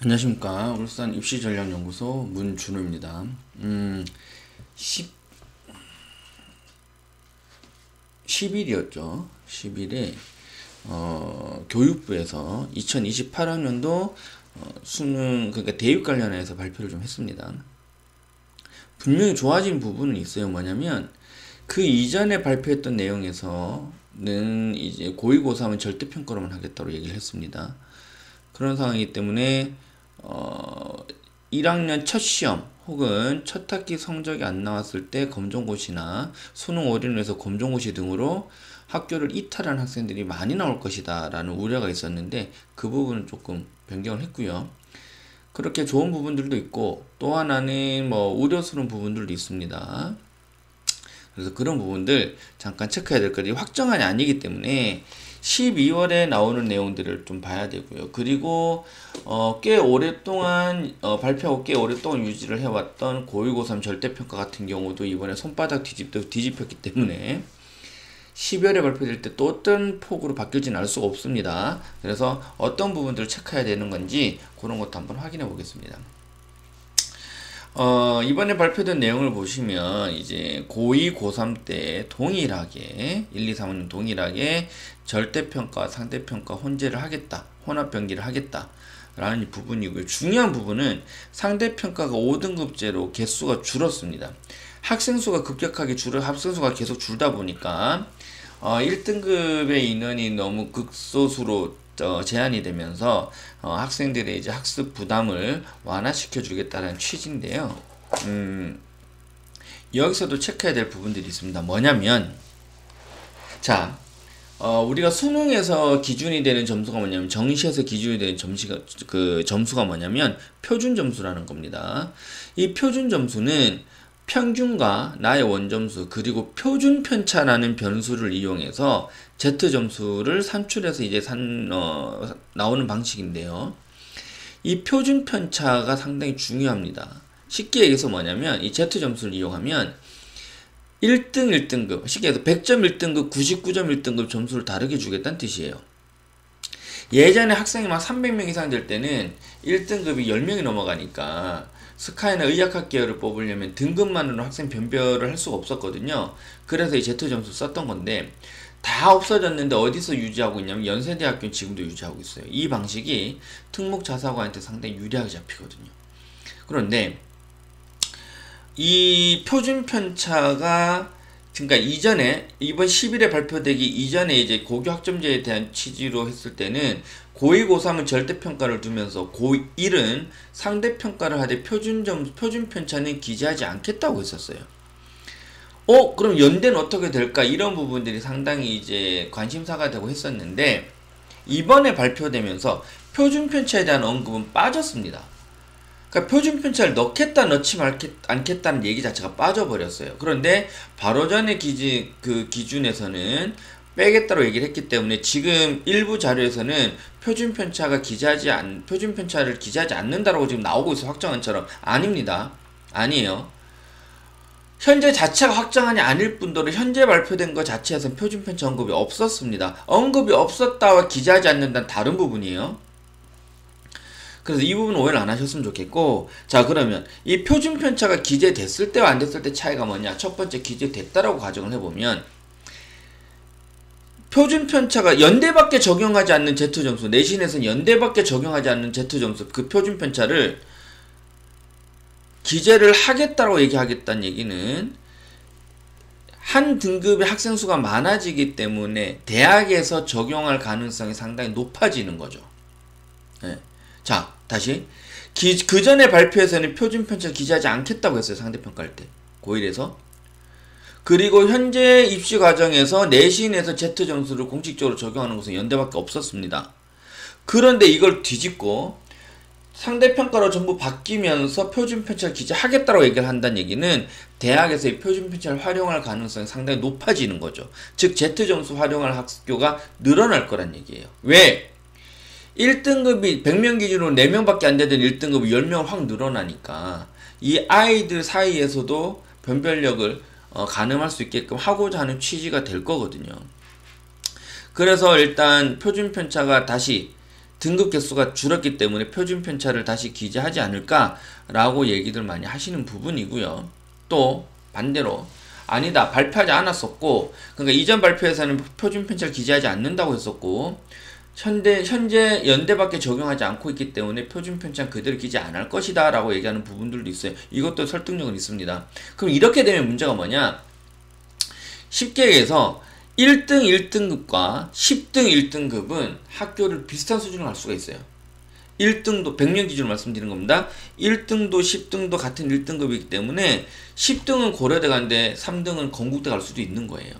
안녕하십니까. 울산 입시전략연구소 문준호입니다. 10일이었죠. 10일에 교육부에서 2028학년도 수능, 그러니까 대입 관련해서 발표를 좀 했습니다. 분명히 좋아진 부분은 있어요. 뭐냐면 그 이전에 발표했던 내용에서는 이제 고2, 고3은 절대평가로만 하겠다고 얘기를 했습니다. 그런 상황이기 때문에 1학년 첫 시험 혹은 첫 학기 성적이 안 나왔을 때 검정고시나 수능 올인해서 검정고시 등으로 학교를 이탈한 학생들이 많이 나올 것이다 라는 우려가 있었는데, 그 부분은 조금 변경을 했고요. 그렇게 좋은 부분들도 있고 또 하나는 우려스러운 부분들도 있습니다. 그래서 그런 부분들 잠깐 체크해야 될 것들이 확정안이 아니기 때문에 12월에 나오는 내용들을 좀 봐야 되고요. 그리고 꽤 오랫동안 발표하고 꽤 오랫동안 유지를 해왔던 고1, 고3 절대평가 같은 경우도 이번에 손바닥 뒤집혔기 때문에 12월에 발표될 때 또 어떤 폭으로 바뀔지는 알 수가 없습니다. 그래서 어떤 부분들을 체크해야 되는 건지 그런 것도 한번 확인해 보겠습니다. 이번에 발표된 내용을 보시면 이제 고2, 고3 때 동일하게 1, 2, 3학년 동일하게 절대평가, 상대평가 혼재를 하겠다, 혼합병기를 하겠다 라는 부분이고요. 중요한 부분은 상대평가가 5등급제로 개수가 줄었습니다. 학생수가 급격하게 학생수가 계속 줄다 보니까 1등급의 인원이 너무 극소수로 제한이 되면서 학생들의 이제 학습 부담을 완화시켜 주겠다는 취지인데요. 여기서도 체크해야 될 부분들이 있습니다. 뭐냐면, 자, 우리가 수능에서 기준이 되는 점수가 뭐냐면, 정시에서 기준이 되는 점수가 뭐냐면 표준 점수라는 겁니다. 이 표준 점수는 평균과 나의 원점수 그리고 표준 편차라는 변수를 이용해서 Z점수를 산출해서 이제 나오는 방식인데요. 이 표준 편차가 상당히 중요합니다. 쉽게 얘기해서 뭐냐면 이 Z점수를 이용하면 1등급, 쉽게 해서 100점 1등급, 99점 1등급 점수를 다르게 주겠다는 뜻이에요. 예전에 학생이 막 300명 이상 될 때는 1등급이 10명이 넘어가니까 스카이나 의학학 계열을 뽑으려면 등급만으로 학생 변별을 할 수가 없었거든요. 그래서 이 Z점수 썼던 건데 다 없어졌는데 어디서 유지하고 있냐면 연세대학교는 지금도 유지하고 있어요. 이 방식이 특목자사고한테 상당히 유리하게 잡히거든요. 그런데 이 표준 편차가, 그러니까 이전에 이번 10일에 발표되기 이전에 이제 고교 학점제에 대한 취지로 했을 때는 고2, 고3은 절대평가를 두면서 고1은 상대평가를 하되 표준 편차는 기재하지 않겠다고 했었어요. 그럼 연대는 어떻게 될까? 이런 부분들이 상당히 이제 관심사가 되고 했었는데, 이번에 발표되면서 표준 편차에 대한 언급은 빠졌습니다. 그러니까 표준 편차를 넣지 않겠다는 얘기 자체가 빠져버렸어요. 그런데 바로 전에 기준에서는 빼겠다고 얘기를 했기 때문에 지금 일부 자료에서는 표준 편차를 기재하지 않는다라고 지금 나오고 있어. 확정안처럼. 아닙니다. 아니에요. 현재 자체가 확정안이 아닐 뿐더러 현재 발표된 것 자체에서는 표준 편차 언급이 없었습니다. 언급이 없었다와 기재하지 않는다는 다른 부분이에요. 그래서 이 부분 오해를 안 하셨으면 좋겠고, 자, 그러면 이 표준 편차가 기재됐을 때와 안 됐을 때 차이가 뭐냐? 첫 번째, 기재됐다라고 가정을 해보면 표준 편차가 연대밖에 적용하지 않는 Z점수, 내신에서는 연대밖에 적용하지 않는 Z점수, 그 표준 편차를 기재를 하겠다고 얘기하겠다는 얘기는 한 등급의 학생 수가 많아지기 때문에 대학에서 적용할 가능성이 상당히 높아지는 거죠. 네. 자, 다시 그 전에 발표에서는 표준 편차를 기재하지 않겠다고 했어요. 상대평가할 때 고1에서. 그리고 현재 입시 과정에서 내신에서 Z점수를 공식적으로 적용하는 것은 연대밖에 없었습니다. 그런데 이걸 뒤집고 상대평가로 전부 바뀌면서 표준 편차를 기재하겠다고 얘기를 한다는 얘기는 대학에서 이 표준 편차를 활용할 가능성이 상당히 높아지는 거죠. 즉 Z점수 활용할 학교가 늘어날 거란 얘기예요. 왜? 1등급이 100명 기준으로 4명밖에 안 되던 1등급이 10명 확 늘어나니까 이 아이들 사이에서도 변별력을 가늠할 수 있게끔 하고자 하는 취지가 될 거거든요. 그래서 일단 표준 편차가 다시 등급 개수가 줄었기 때문에 표준 편차를 다시 기재하지 않을까라고 얘기들 많이 하시는 부분이고요. 또 반대로 아니다, 발표하지 않았었고, 그러니까 이전 발표에서는 표준 편차를 기재하지 않는다고 했었고, 현재 연대밖에 적용하지 않고 있기 때문에 표준 편차는 그대로 기재 안 할 것이다 라고 얘기하는 부분들도 있어요. 이것도 설득력은 있습니다. 그럼 이렇게 되면 문제가 뭐냐, 쉽게 얘기해서 1등 1등급과 10등 1등급은 학교를 비슷한 수준으로 갈 수가 있어요. 1등도 100명 기준으로 말씀드리는 겁니다. 1등도 10등도 같은 1등급이기 때문에 10등은 고려대 가는데 3등은 건국대 갈 수도 있는 거예요.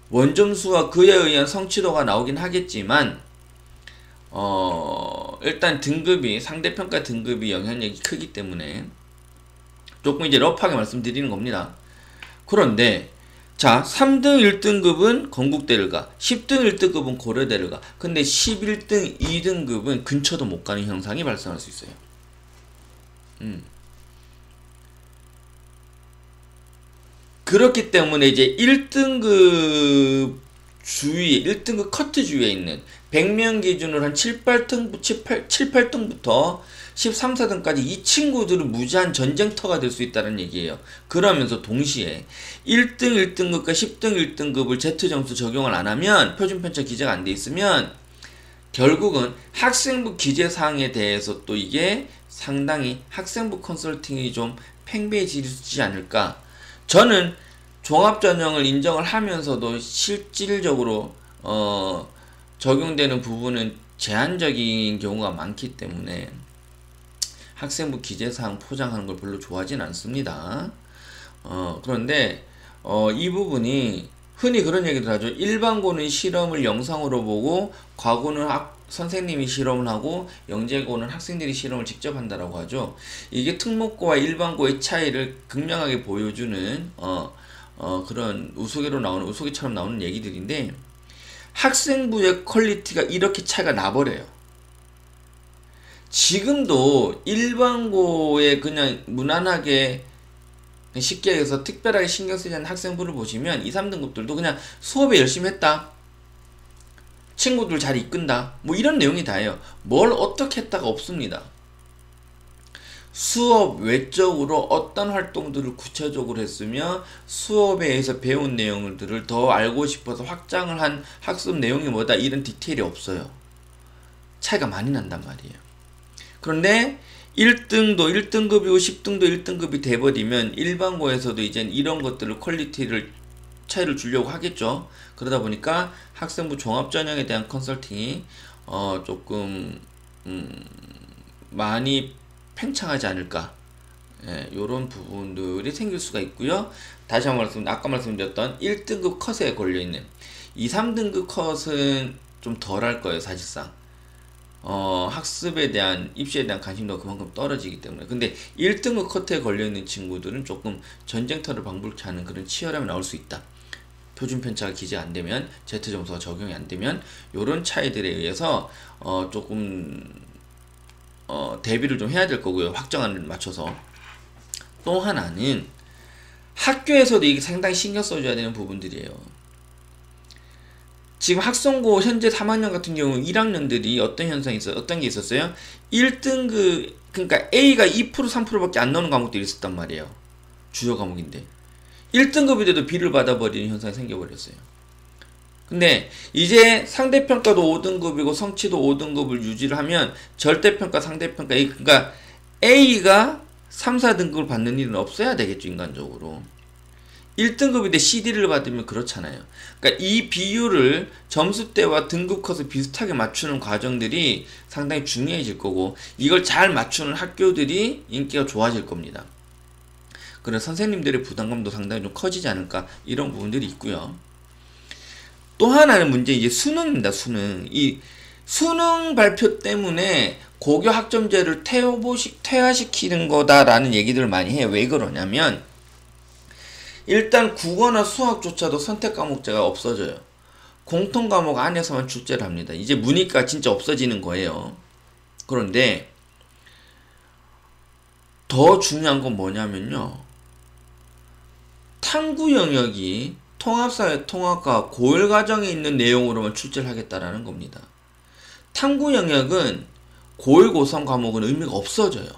원점수와 그에 의한 성취도가 나오긴 하겠지만 일단 등급이, 상대평가 등급이 영향력이 크기 때문에 조금 이제 러프하게 말씀드리는 겁니다. 그런데 자, 3등 1등급은 건국대를 가, 10등 1등급은 고려대를 가. 근데 11등 2등급은 근처도 못 가는 현상이 발생할 수 있어요. 그렇기 때문에 이제 1등급 주위, 1등급 커트 주위에 있는 100명 기준으로 한 7, 8등부터 13, 4등까지 이 친구들은 무제한 전쟁터가 될 수 있다는 얘기예요. 그러면서 동시에 1등 1등급과 10등 1등급을 Z점수 적용을 안 하면, 표준편차 기재가 안 돼 있으면 결국은 학생부 기재사항에 대해서 또 이게 상당히 학생부 컨설팅이 좀 팽배해지지 않을까. 저는 종합전형을 인정을 하면서도 실질적으로 적용되는 부분은 제한적인 경우가 많기 때문에 학생부 기재사항 포장하는 걸 별로 좋아하진 않습니다. 그런데 이 부분이 흔히 그런 얘기들 하죠. 일반고는 실험을 영상으로 보고, 과고는 선생님이 실험을 하고, 영재고는 학생들이 실험을 직접 한다라고 하죠. 이게 특목고와 일반고의 차이를 극명하게 보여주는 그런 우스개처럼 나오는 얘기들인데, 학생부의 퀄리티가 이렇게 차이가 나버려요. 지금도 일반고에 그냥 무난하게, 쉽게 해서 특별하게 신경 쓰지 않는 학생부를 보시면 2, 3등급들도 그냥 수업에 열심히 했다, 친구들 잘 이끈다, 뭐 이런 내용이 다예요. 뭘 어떻게 했다가 없습니다. 수업 외적으로 어떤 활동들을 구체적으로 했으며 수업에 의해서 배운 내용들을 더 알고 싶어서 확장을 한 학습 내용이 뭐다, 이런 디테일이 없어요. 차이가 많이 난단 말이에요. 그런데 1등도 1등급이고 10등도 1등급이 돼버리면 일반고에서도 이젠 이런 것들을 퀄리티를 차이를 주려고 하겠죠. 그러다 보니까 학생부 종합전형에 대한 컨설팅이 조금 많이 팽창하지 않을까, 요런 부분들이 생길 수가 있고요. 다시 한번 아까 말씀드렸던 1등급 컷에 걸려있는 2, 3등급 컷은 좀 덜 할 거예요, 사실상. 학습에 대한, 입시에 대한 관심도가 그만큼 떨어지기 때문에. 근데 1등급 컷에 걸려있는 친구들은 조금 전쟁터를 방불케 하는 그런 치열함이 나올 수 있다. 표준 편차가 기재 안 되면, Z점수가 적용이 안 되면, 요런 차이들에 의해서 조금 대비를 좀 해야 될 거고요. 확정안을 맞춰서. 또 하나는 학교에서도 이게 상당히 신경 써줘야 되는 부분들이에요. 지금 학성고 현재 3학년 같은 경우 1학년들이 어떤 게 있었어요? 1등급, 그러니까 A가 2% 3%밖에 안 나오는 과목들이 있었단 말이에요. 주요 과목인데 1등급인데도 B를 받아버리는 현상이 생겨버렸어요. 근데 이제 상대평가도 5등급이고 성취도 5등급을 유지를 하면 절대평가, 상대평가, 그러니까 A가 3, 4등급을 받는 일은 없어야 되겠죠, 인간적으로. 1등급인데 CD를 받으면 그렇잖아요. 그러니까 이 비율을 점수대와 등급 컷을 비슷하게 맞추는 과정들이 상당히 중요해질 거고, 이걸 잘 맞추는 학교들이 인기가 좋아질 겁니다. 그래서 선생님들의 부담감도 상당히 좀 커지지 않을까, 이런 부분들이 있고요. 또 하나는 문제, 이제 수능입니다. 이 수능 발표 때문에 고교 학점제를 퇴화시키는 거다라는 얘기들을 많이 해요. 왜 그러냐면, 일단 국어나 수학조차도 선택 과목제가 없어져요. 공통 과목 안에서만 출제를 합니다. 이제 문이과 진짜 없어지는 거예요. 그런데 더 중요한 건 뭐냐면요, 탐구 영역이 통합사회 통합과 고일 과정에 있는 내용으로만 출제를 하겠다라는 겁니다. 탐구 영역은 고1, 고3 과목은 의미가 없어져요.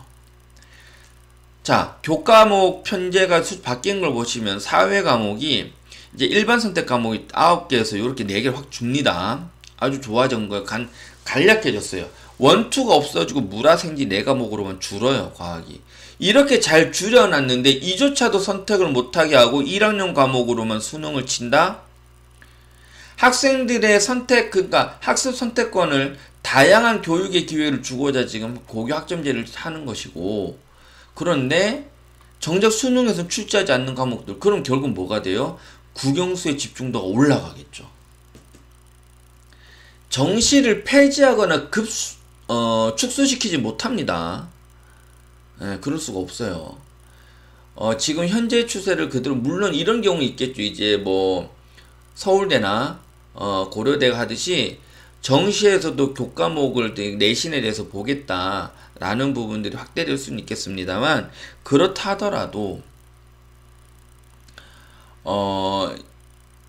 자, 교과목 편제가 바뀐 걸 보시면 사회 과목이 이제 일반 선택 과목이 9개에서 이렇게 4개를 확 줍니다. 아주 좋아진 거예요. 간략해졌어요. 원투가 없어지고 물화생지 4과목으로만 줄어요, 과학이. 이렇게 잘 줄여놨는데 이조차도 선택을 못하게 하고 1학년 과목으로만 수능을 친다? 학생들의 선택, 그러니까 학습 선택권을 다양한 교육의 기회를 주고자 지금 고교 학점제를 하는 것이고, 그런데 정작 수능에서는 출제하지 않는 과목들, 그럼 결국 뭐가 돼요? 국영수의 집중도가 올라가겠죠. 정시를 폐지하거나 축소시키지 못합니다. 그럴 수가 없어요. 지금 현재 추세를 그대로, 물론 이런 경우 있겠죠. 이제 뭐 서울대나 고려대가 하듯이 정시에서도 교과목을 내신에 대해서 보겠다라는 부분들이 확대될 수는 있겠습니다만, 그렇다 하더라도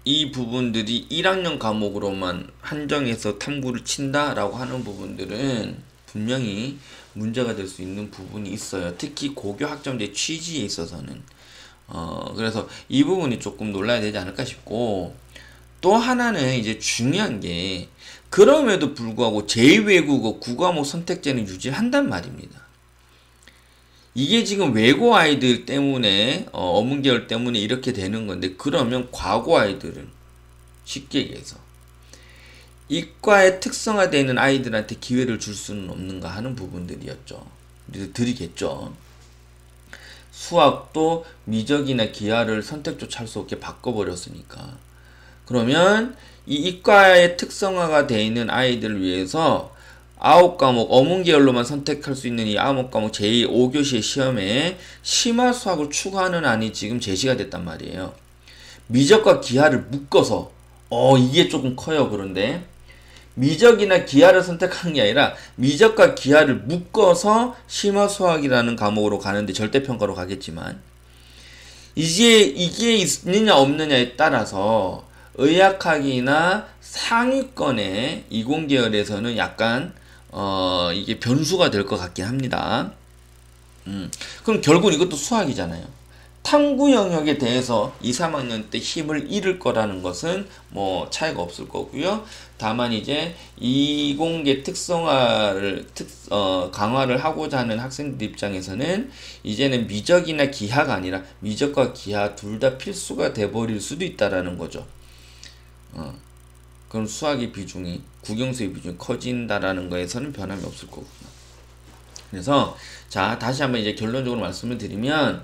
이 부분들이 1학년 과목으로만 한정해서 탐구를 친다라고 하는 부분들은 분명히 문제가 될 수 있는 부분이 있어요. 특히 고교 학점제 취지에 있어서는. 그래서 이 부분이 조금 놀라야 되지 않을까 싶고, 또 하나는 이제 중요한 게, 그럼에도 불구하고 제2외국어 9과목 선택제는 유지한단 말입니다. 이게 지금 외고 아이들 때문에 어문계열 때문에 이렇게 되는 건데, 그러면 과고 아이들은 쉽게 얘기해서 이과에 특성화되어 있는 아이들한테 기회를 줄 수는 없는가 하는 부분들이었죠. 드리겠죠. 수학도 미적이나 기하를 선택조차 할 수 없게 바꿔버렸으니까. 그러면 이 이과에 특성화가 되어 있는 아이들을 위해서 9과목 어문계열로만 선택할 수 있는 이 9과목 제5교시의 시험에 심화 수학을 추가하는 안이 지금 제시가 됐단 말이에요. 미적과 기하를 묶어서, 이게 조금 커요. 그런데 미적이나 기하를 선택하는 게 아니라 미적과 기하를 묶어서 심화 수학이라는 과목으로 가는데, 절대평가로 가겠지만, 이게 있느냐 없느냐에 따라서 의학학이나 상위권의 이공계열에서는 약간 이게 변수가 될 것 같긴 합니다. 그럼 결국 이것도 수학이잖아요. 탐구 영역에 대해서 2, 3학년 때 힘을 잃을 거라는 것은 뭐 차이가 없을 거고요. 다만 이제 이공계 특성화를 강화를 하고자 하는 학생들 입장에서는 이제는 미적이나 기하가 아니라 미적과 기하 둘 다 필수가 돼버릴 수도 있다라는 거죠. 그럼 수학의 비중이, 국영수의 비중이 커진다라는 거에서는 변함이 없을 거고요. 그래서 자, 다시 한번 이제 결론적으로 말씀을 드리면,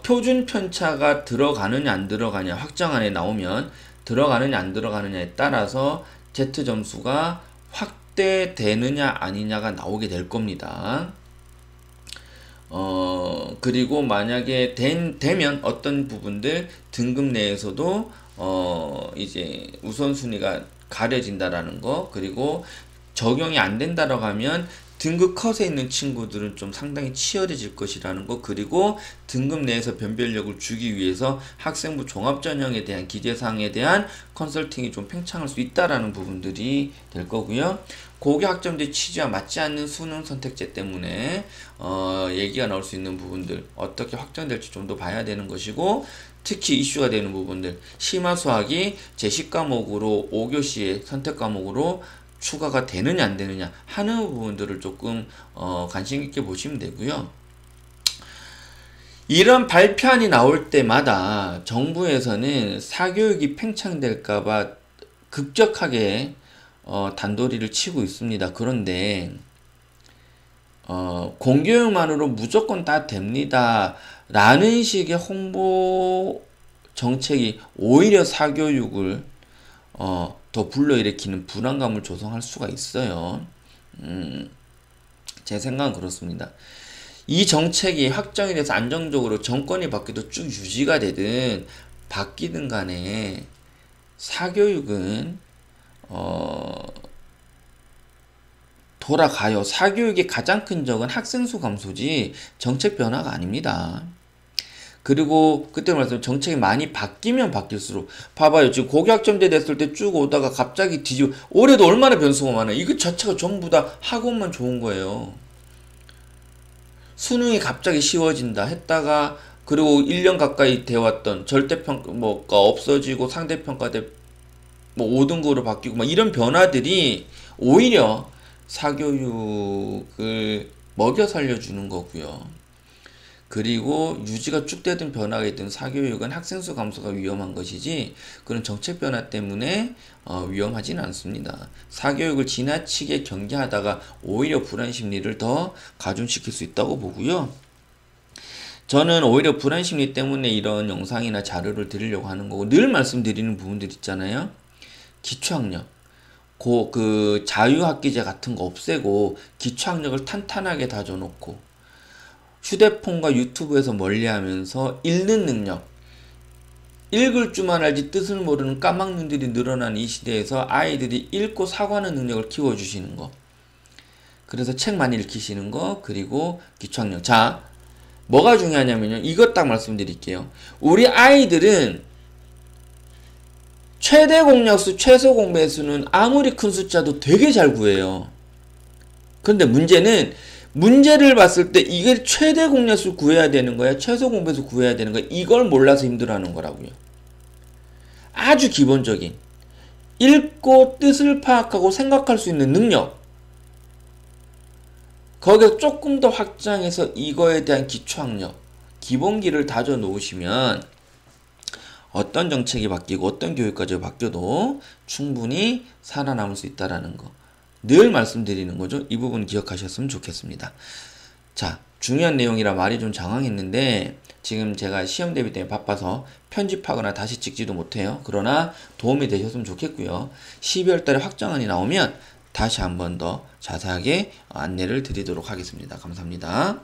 표준 편차가 들어가느냐 안 들어가냐 확정안에 나오면 들어가느냐 안 들어가느냐에 따라서 Z 점수가 확대되느냐 아니냐가 나오게 될 겁니다. 그리고 만약에 되면 어떤 부분들 등급 내에서도 이제 우선순위가 가려진다라는 거, 그리고 적용이 안 된다라고 하면 등급 컷에 있는 친구들은 좀 상당히 치열해질 것이라는 거, 그리고 등급 내에서 변별력을 주기 위해서 학생부 종합전형에 대한 기재사항에 대한 컨설팅이 좀 팽창할 수 있다라는 부분들이 될 거고요. 고교 학점제 취지와 맞지 않는 수능 선택제 때문에 얘기가 나올 수 있는 부분들 어떻게 확정될지 좀 더 봐야 되는 것이고, 특히 이슈가 되는 부분들, 심화 수학이 제10과목으로 5교시의 선택 과목으로 추가가 되느냐 안 되느냐 하는 부분들을 조금 관심 있게 보시면 되고요. 이런 발표안이 나올 때마다 정부에서는 사교육이 팽창될까봐 급격하게 단도리를 치고 있습니다. 그런데 공교육만으로 무조건 다 됩니다 라는 식의 홍보 정책이 오히려 사교육을 더 불러일으키는 불안감을 조성할 수가 있어요. 제 생각은 그렇습니다. 이 정책이 확정이 돼서 안정적으로 정권이 바뀌도 쭉 유지가 되든 바뀌든 간에 사교육은 돌아가요. 사교육의 가장 큰 적은 학생 수 감소지 정책 변화가 아닙니다. 그리고 그때 말씀 정책이 많이 바뀌면 바뀔수록 봐봐요. 지금 고교학점제 됐을 때 쭉 오다가 갑자기 뒤집어 올해도 얼마나 변수가 많아요. 이거 자체가 전부 다 학원만 좋은 거예요. 수능이 갑자기 쉬워진다 했다가 그리고 1년 가까이 돼왔던 절대평가 뭐가 없어지고 상대평가 대 뭐 5등급으로 바뀌고 막 이런 변화들이 오히려 사교육을 먹여 살려주는 거고요. 그리고 유지가 쭉 되던 변화가 있던 사교육은 학생 수 감소가 위험한 것이지 그런 정책 변화 때문에 위험하진 않습니다. 사교육을 지나치게 경계하다가 오히려 불안 심리를 더 가중시킬 수 있다고 보고요. 저는 오히려 불안 심리 때문에 이런 영상이나 자료를 드리려고 하는 거고 늘 말씀드리는 부분들 있잖아요. 기초학력, 그 자유학기제 같은 거 없애고 기초학력을 탄탄하게 다져놓고 휴대폰과 유튜브에서 멀리하면서 읽는 능력, 읽을 줄만 알지 뜻을 모르는 까막눈들이 늘어나는 이 시대에서 아이들이 읽고 사고하는 능력을 키워주시는 거. 그래서 책 많이 읽히시는 거, 그리고 기초학력. 자, 뭐가 중요하냐면요. 이것 딱 말씀드릴게요. 우리 아이들은 최대 공약수, 최소 공배수는 아무리 큰 숫자도 되게 잘 구해요. 근데 문제는 문제를 봤을 때 이게 최대 공약수 구해야 되는 거야, 최소 공배수 구해야 되는 거야. 이걸 몰라서 힘들어하는 거라고요. 아주 기본적인 읽고 뜻을 파악하고 생각할 수 있는 능력. 거기서 조금 더 확장해서 이거에 대한 기초학력, 기본기를 다져 놓으시면 어떤 정책이 바뀌고 어떤 교육까지 바뀌어도 충분히 살아남을 수 있다라는 거. 늘 말씀드리는 거죠. 이 부분 기억하셨으면 좋겠습니다. 자, 중요한 내용이라 말이 좀 장황했는데 지금 제가 시험 대비 때문에 바빠서 편집하거나 다시 찍지도 못해요. 그러나 도움이 되셨으면 좋겠고요. 12월 달에 확정안이 나오면 다시 한 번 더 자세하게 안내를 드리도록 하겠습니다. 감사합니다.